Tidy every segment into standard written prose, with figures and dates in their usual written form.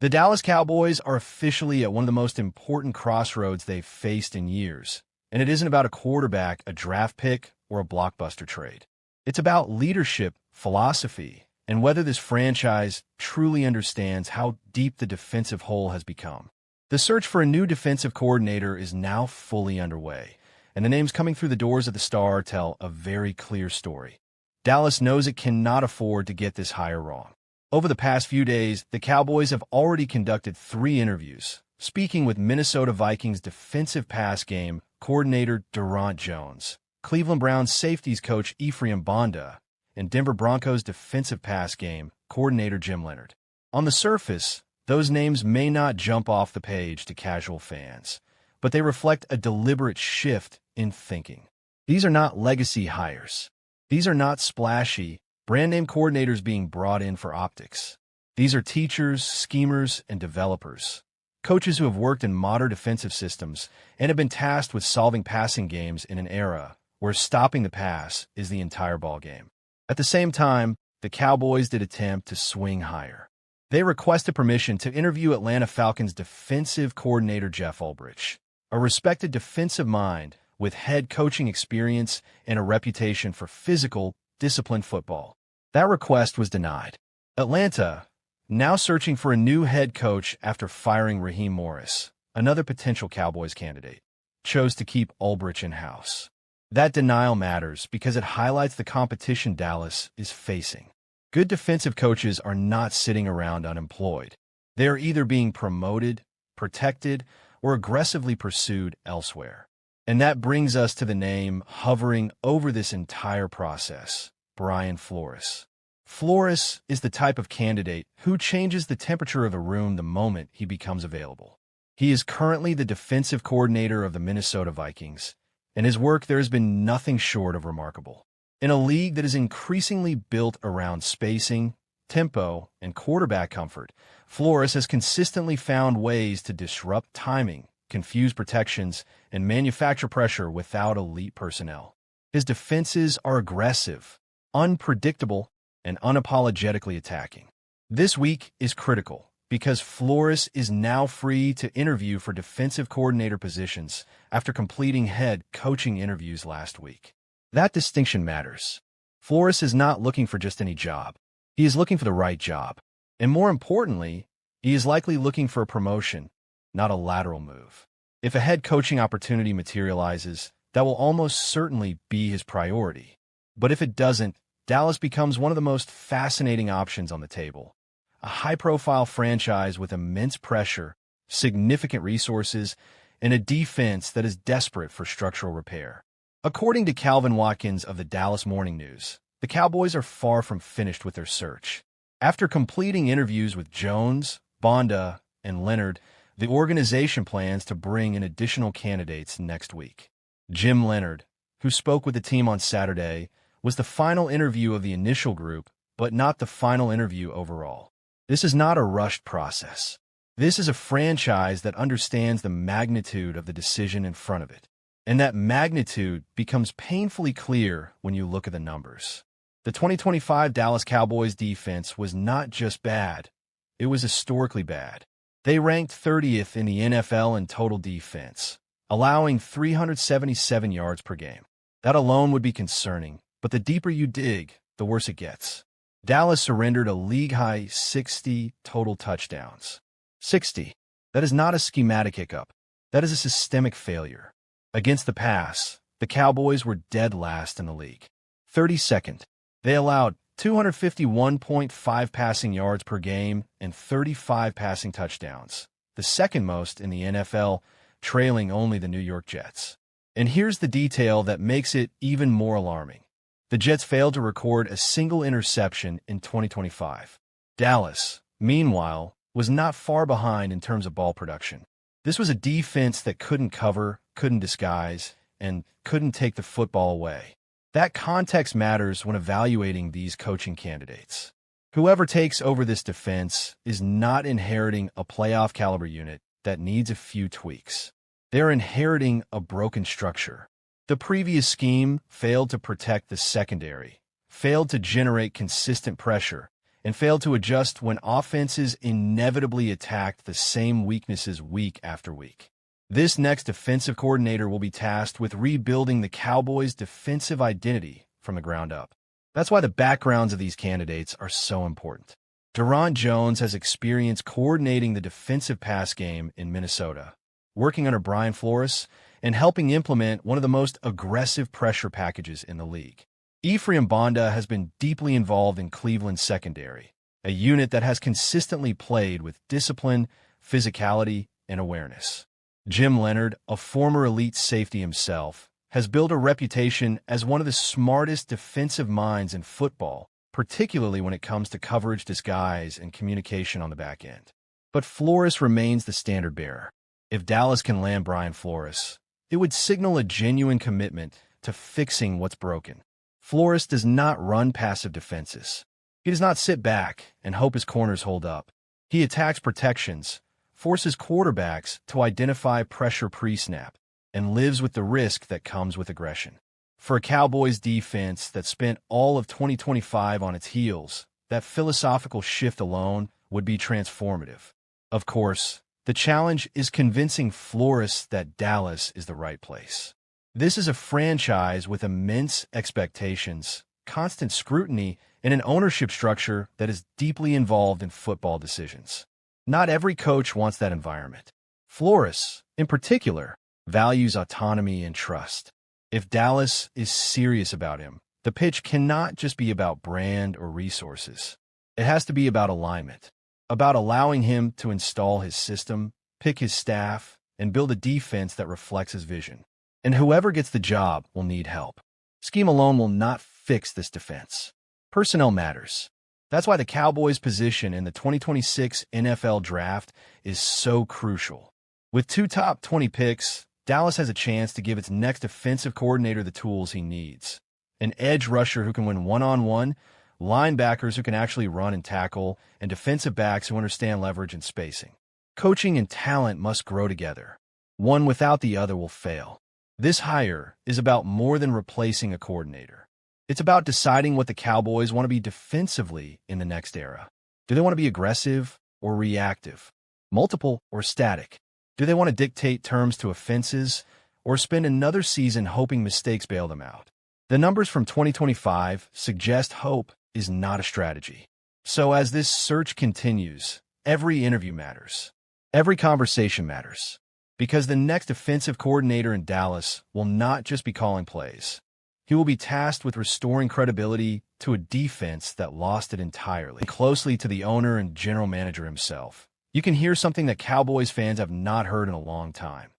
The Dallas Cowboys are officially at one of the most important crossroads they've faced in years, and it isn't about a quarterback, a draft pick, or a blockbuster trade. It's about leadership, philosophy, and whether this franchise truly understands how deep the defensive hole has become. The search for a new defensive coordinator is now fully underway, and the names coming through the doors of the Star tell a very clear story. Dallas knows it cannot afford to get this hire wrong. Over the past few days, the Cowboys have already conducted 3 interviews, speaking with Minnesota Vikings defensive pass game coordinator Durant Jones, Cleveland Browns safeties coach Ephraim Bonda, and Denver Broncos defensive pass game coordinator Jim Leonhard. On the surface, those names may not jump off the page to casual fans, but they reflect a deliberate shift in thinking. These are not legacy hires. These are not splashy, brand-name coordinators being brought in for optics. These are teachers, schemers, and developers, coaches who have worked in modern defensive systems and have been tasked with solving passing games in an era where stopping the pass is the entire ballgame. At the same time, the Cowboys did attempt to swing higher. They requested permission to interview Atlanta Falcons defensive coordinator Jeff Ulbrich, a respected defensive mind with head coaching experience and a reputation for physical, disciplined football. That request was denied. Atlanta, now searching for a new head coach after firing Raheem Morris, another potential Cowboys candidate, chose to keep Ulbrich in-house. That denial matters because it highlights the competition Dallas is facing. Good defensive coaches are not sitting around unemployed. They are either being promoted, protected, or aggressively pursued elsewhere. And that brings us to the name hovering over this entire process, Brian Flores. Flores is the type of candidate who changes the temperature of a room the moment he becomes available. He is currently the defensive coordinator of the Minnesota Vikings, and his work there has been nothing short of remarkable. In a league that is increasingly built around spacing, tempo, and quarterback comfort, Flores has consistently found ways to disrupt timing, confuse protections, and manufacture pressure without elite personnel. His defenses are aggressive, unpredictable, and unapologetically attacking. This week is critical because Flores is now free to interview for defensive coordinator positions after completing head coaching interviews last week. That distinction matters. Flores is not looking for just any job. He is looking for the right job. And more importantly, he is likely looking for a promotion, not a lateral move. If a head coaching opportunity materializes, that will almost certainly be his priority. But if it doesn't, Dallas becomes one of the most fascinating options on the table. A high-profile franchise with immense pressure, significant resources, and a defense that is desperate for structural repair. According to Calvin Watkins of the Dallas Morning News, the Cowboys are far from finished with their search. After completing interviews with Jones, Bonda, and Leonhard, the organization plans to bring in additional candidates next week. Jim Leonhard, who spoke with the team on Saturday, was the final interview of the initial group, but not the final interview overall. This is not a rushed process. This is a franchise that understands the magnitude of the decision in front of it. And that magnitude becomes painfully clear when you look at the numbers. The 2025 Dallas Cowboys defense was not just bad, it was historically bad. They ranked 30th in the NFL in total defense, allowing 377 yards per game. That alone would be concerning, but the deeper you dig, the worse it gets. Dallas surrendered a league-high 60 total touchdowns. 60. That is not a schematic hiccup. That is a systemic failure. Against the pass, the Cowboys were dead last in the league. 32nd. They allowed 251.5 passing yards per game and 35 passing touchdowns, the second most in the NFL, trailing only the New York Jets. And here's the detail that makes it even more alarming. The Jets failed to record a single interception in 2025. Dallas, meanwhile, was not far behind in terms of ball production. This was a defense that couldn't cover, couldn't disguise, and couldn't take the football away. That context matters when evaluating these coaching candidates. Whoever takes over this defense is not inheriting a playoff-caliber unit that needs a few tweaks. They're inheriting a broken structure. The previous scheme failed to protect the secondary, failed to generate consistent pressure, and failed to adjust when offenses inevitably attacked the same weaknesses week after week. This next defensive coordinator will be tasked with rebuilding the Cowboys' defensive identity from the ground up. That's why the backgrounds of these candidates are so important. Deron Jones has experience coordinating the defensive pass game in Minnesota, working under Brian Flores, and helping implement one of the most aggressive pressure packages in the league. Ephraim Bonda has been deeply involved in Cleveland's secondary, a unit that has consistently played with discipline, physicality, and awareness. Jim Leonard, a former elite safety himself, has built a reputation as one of the smartest defensive minds in football, particularly when it comes to coverage, disguise, and communication on the back end. But Flores remains the standard bearer. If Dallas can land Brian Flores, it would signal a genuine commitment to fixing what's broken. Flores does not run passive defenses. He does not sit back and hope his corners hold up. He attacks protections, forces quarterbacks to identify pressure pre-snap, and lives with the risk that comes with aggression. For a Cowboys defense that spent all of 2025 on its heels, that philosophical shift alone would be transformative. Of course, the challenge is convincing Flores that Dallas is the right place. This is a franchise with immense expectations, constant scrutiny, and an ownership structure that is deeply involved in football decisions. Not every coach wants that environment. Flores, in particular, values autonomy and trust. If Dallas is serious about him, the pitch cannot just be about brand or resources. It has to be about alignment, about allowing him to install his system, pick his staff, and build a defense that reflects his vision. And whoever gets the job will need help. Scheme alone will not fix this defense. Personnel matters. That's why the Cowboys' position in the 2026 NFL Draft is so crucial. With 2 top 20 picks, Dallas has a chance to give its next defensive coordinator the tools he needs. An edge rusher who can win one-on-one, linebackers who can actually run and tackle, and defensive backs who understand leverage and spacing. Coaching and talent must grow together. One without the other will fail. This hire is about more than replacing a coordinator. It's about deciding what the Cowboys want to be defensively in the next era. Do they want to be aggressive or reactive? Multiple or static? Do they want to dictate terms to offenses or spend another season hoping mistakes bail them out? The numbers from 2025 suggest hope is not a strategy. So as this search continues, every interview matters. Every conversation matters. Because the next defensive coordinator in Dallas will not just be calling plays. He will be tasked with restoring credibility to a defense that lost it entirely. Closely to the owner and general manager himself, you can hear something that Cowboys fans have not heard in a long time.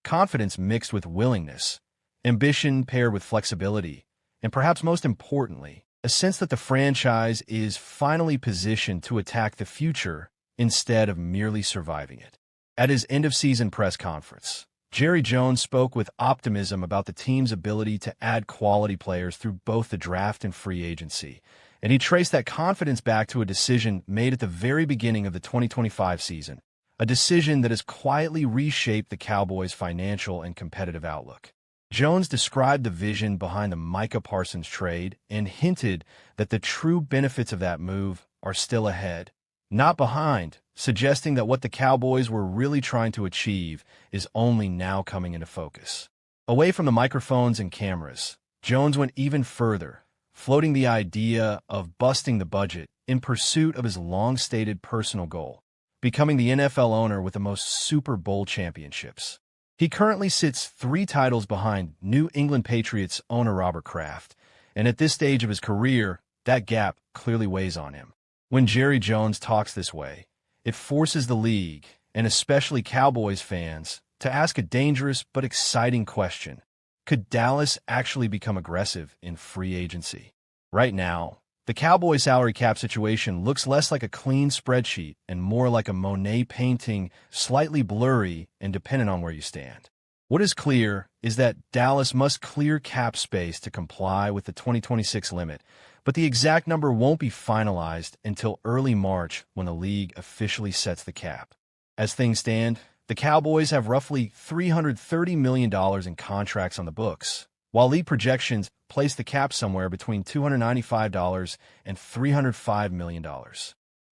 Confidence mixed with willingness, ambition paired with flexibility, and perhaps most importantly, a sense that the franchise is finally positioned to attack the future instead of merely surviving it. At his end-of-season press conference, Jerry Jones spoke with optimism about the team's ability to add quality players through both the draft and free agency, and he traced that confidence back to a decision made at the very beginning of the 2025 season, a decision that has quietly reshaped the Cowboys' financial and competitive outlook. Jones described the vision behind the Micah Parsons trade and hinted that the true benefits of that move are still ahead, not behind, suggesting that what the Cowboys were really trying to achieve is only now coming into focus. Away from the microphones and cameras, Jones went even further, floating the idea of busting the budget in pursuit of his long-stated personal goal, becoming the NFL owner with the most Super Bowl championships. He currently sits 3 titles behind New England Patriots owner Robert Kraft, and at this stage of his career, that gap clearly weighs on him. When Jerry Jones talks this way, it forces the league, and especially Cowboys fans, to ask a dangerous but exciting question. Could Dallas actually become aggressive in free agency? Right now, the Cowboys salary cap situation looks less like a clean spreadsheet and more like a Monet painting, slightly blurry and dependent on where you stand. What is clear is that Dallas must clear cap space to comply with the 2026 limit, but the exact number won't be finalized until early March when the league officially sets the cap. As things stand, the Cowboys have roughly $330 million in contracts on the books, while league projections place the cap somewhere between $295 and $305 million.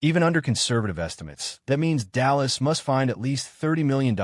Even under conservative estimates, that means Dallas must find at least $30 million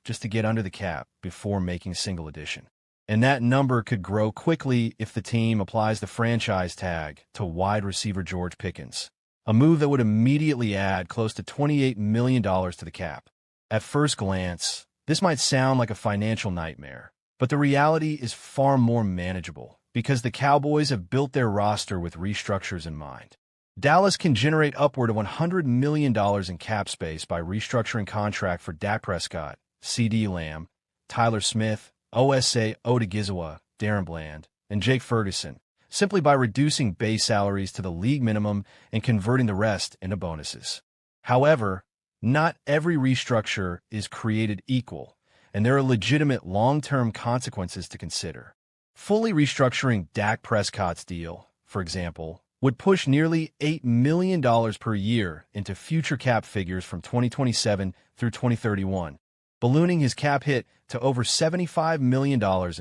just to get under the cap before making a single addition. And that number could grow quickly if the team applies the franchise tag to wide receiver George Pickens, a move that would immediately add close to $28 million to the cap. At first glance, this might sound like a financial nightmare, but the reality is far more manageable because the Cowboys have built their roster with restructures in mind. Dallas can generate upward of $100 million in cap space by restructuring contract for Dak Prescott, CeeDee Lamb, Tyler Smith, Osa Odigizua, Darren Bland, and Jake Ferguson, simply by reducing base salaries to the league minimum and converting the rest into bonuses. However, not every restructure is created equal, and there are legitimate long-term consequences to consider. Fully restructuring Dak Prescott's deal, for example, would push nearly $8 million per year into future cap figures from 2027 through 2031, ballooning his cap hit to over $75 million in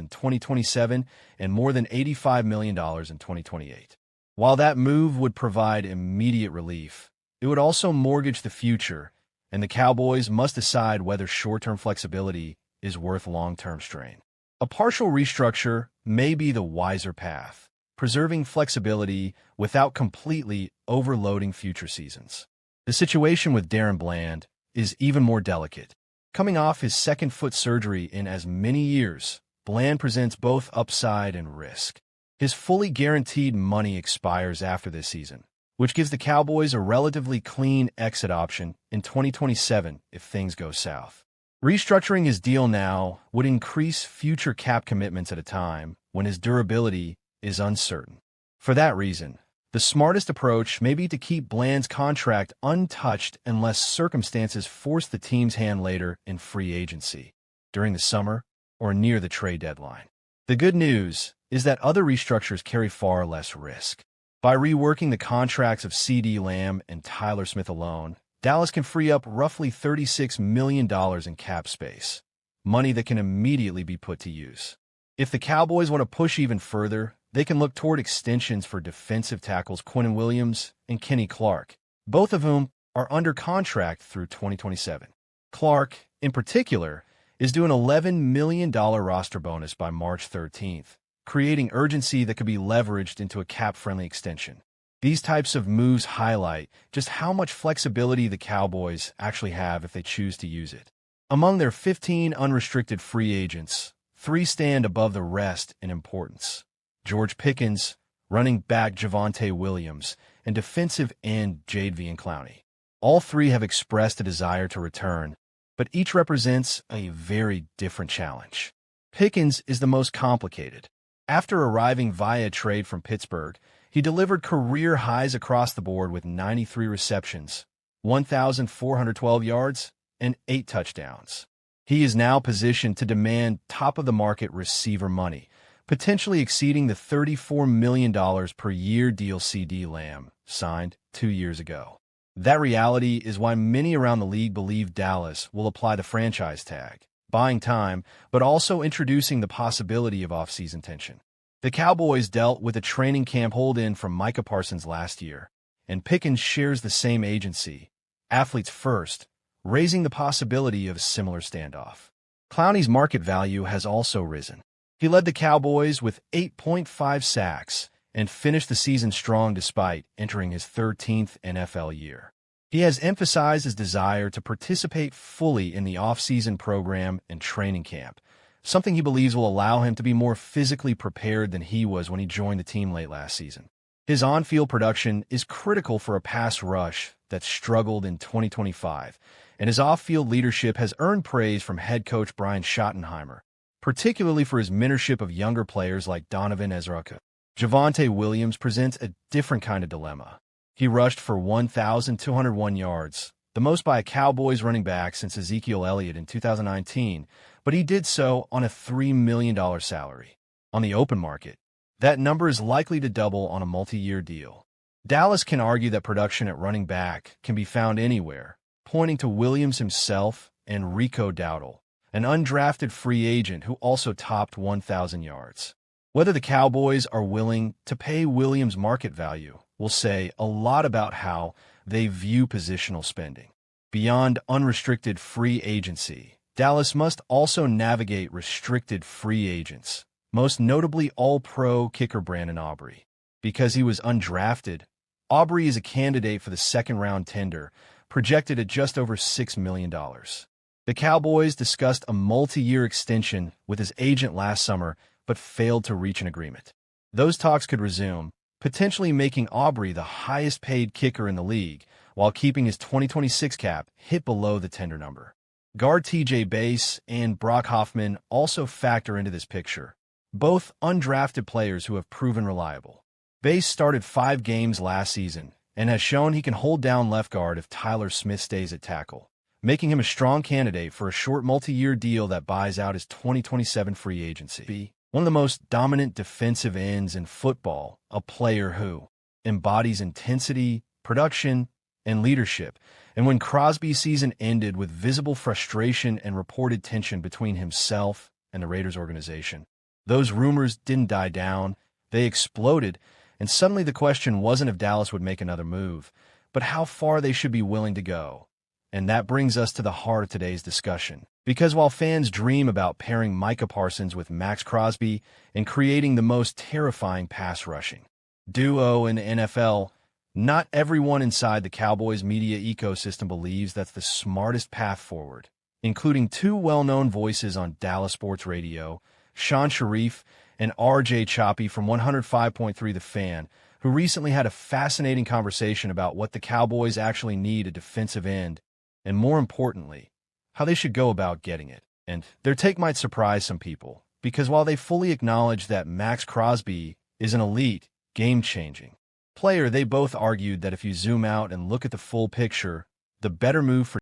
2027 and more than $85 million in 2028. While that move would provide immediate relief, it would also mortgage the future, and the Cowboys must decide whether short-term flexibility is worth long-term strain. A partial restructure may be the wiser path, preserving flexibility without completely overloading future seasons. The situation with Darren Bland is even more delicate. Coming off his second foot surgery in as many years, Bland presents both upside and risk. His fully guaranteed money expires after this season, which gives the Cowboys a relatively clean exit option in 2027 if things go south. Restructuring his deal now would increase future cap commitments at a time when his durability is uncertain. For that reason, the smartest approach may be to keep Bland's contract untouched unless circumstances force the team's hand later in free agency, during the summer, or near the trade deadline. The good news is that other restructures carry far less risk. By reworking the contracts of CeeDee Lamb and Tyler Smith alone, Dallas can free up roughly $36 million in cap space, money that can immediately be put to use. If the Cowboys want to push even further, they can look toward extensions for defensive tackles Quinnen Williams and Kenny Clark, both of whom are under contract through 2027. Clark, in particular, is due an $11 million roster bonus by March 13th, creating urgency that could be leveraged into a cap-friendly extension. These types of moves highlight just how much flexibility the Cowboys actually have if they choose to use it. Among their 15 unrestricted free agents, 3 stand above the rest in importance: George Pickens, running back Javonte Williams, and defensive end Jadeveon Clowney. All 3 have expressed a desire to return, but each represents a very different challenge. Pickens is the most complicated. After arriving via trade from Pittsburgh, he delivered career highs across the board with 93 receptions, 1,412 yards, and 8 touchdowns. He is now positioned to demand top-of-the-market receiver money, potentially exceeding the $34 million per year deal CeeDee Lamb signed 2 years ago. That reality is why many around the league believe Dallas will apply the franchise tag, buying time, but also introducing the possibility of off-season tension. The Cowboys dealt with a training camp hold-in from Micah Parsons last year, and Pickens shares the same agency, athletes first, raising the possibility of a similar standoff. Clowney's market value has also risen. He led the Cowboys with 8.5 sacks and finished the season strong despite entering his 13th NFL year. He has emphasized his desire to participate fully in the off-season program and training camp, something he believes will allow him to be more physically prepared than he was when he joined the team late last season. His on-field production is critical for a pass rush that struggled in 2025, and his off-field leadership has earned praise from head coach Brian Schottenheimer, particularly for his mentorship of younger players like Donovan Ezraka. Javonte Williams presents a different kind of dilemma. He rushed for 1,201 yards, the most by a Cowboys running back since Ezekiel Elliott in 2019, but he did so on a $3 million salary. On the open market, that number is likely to double on a multi-year deal. Dallas can argue that production at running back can be found anywhere, pointing to Williams himself and Rico Dowdle, an undrafted free agent who also topped 1,000 yards. Whether the Cowboys are willing to pay Williams' market value will say a lot about how they view positional spending. Beyond unrestricted free agency, Dallas must also navigate restricted free agents, most notably All-Pro kicker Brandon Aubrey. Because he was undrafted, Aubrey is a candidate for the second-round tender, projected at just over $6 million. The Cowboys discussed a multi-year extension with his agent last summer, but failed to reach an agreement. Those talks could resume, potentially making Aubrey the highest-paid kicker in the league, while keeping his 2026 cap hit below the tender number. Guard T.J. Bass and Brock Hoffman also factor into this picture, both undrafted players who have proven reliable. Bass started 5 games last season and has shown he can hold down left guard if Tyler Smith stays at tackle, making him a strong candidate for a short multi-year deal that buys out his 2027 free agency. One of the most dominant defensive ends in football, a player who embodies intensity, production, and leadership. And when Crosby's season ended with visible frustration and reported tension between himself and the Raiders organization, those rumors didn't die down, they exploded, and suddenly the question wasn't if Dallas would make another move, but how far they should be willing to go. And that brings us to the heart of today's discussion. Because while fans dream about pairing Micah Parsons with Max Crosby and creating the most terrifying pass rushing duo in the NFL, not everyone inside the Cowboys media ecosystem believes that's the smartest path forward, including 2 well-known voices on Dallas Sports Radio, Sean Sharif and R.J. Choppy from 105.3 The Fan, who recently had a fascinating conversation about what the Cowboys actually need a defensive end, and more importantly, how they should go about getting it. And their take might surprise some people, because while they fully acknowledge that Max Crosby is an elite, game-changing player, they both argued that if you zoom out and look at the full picture, the better move for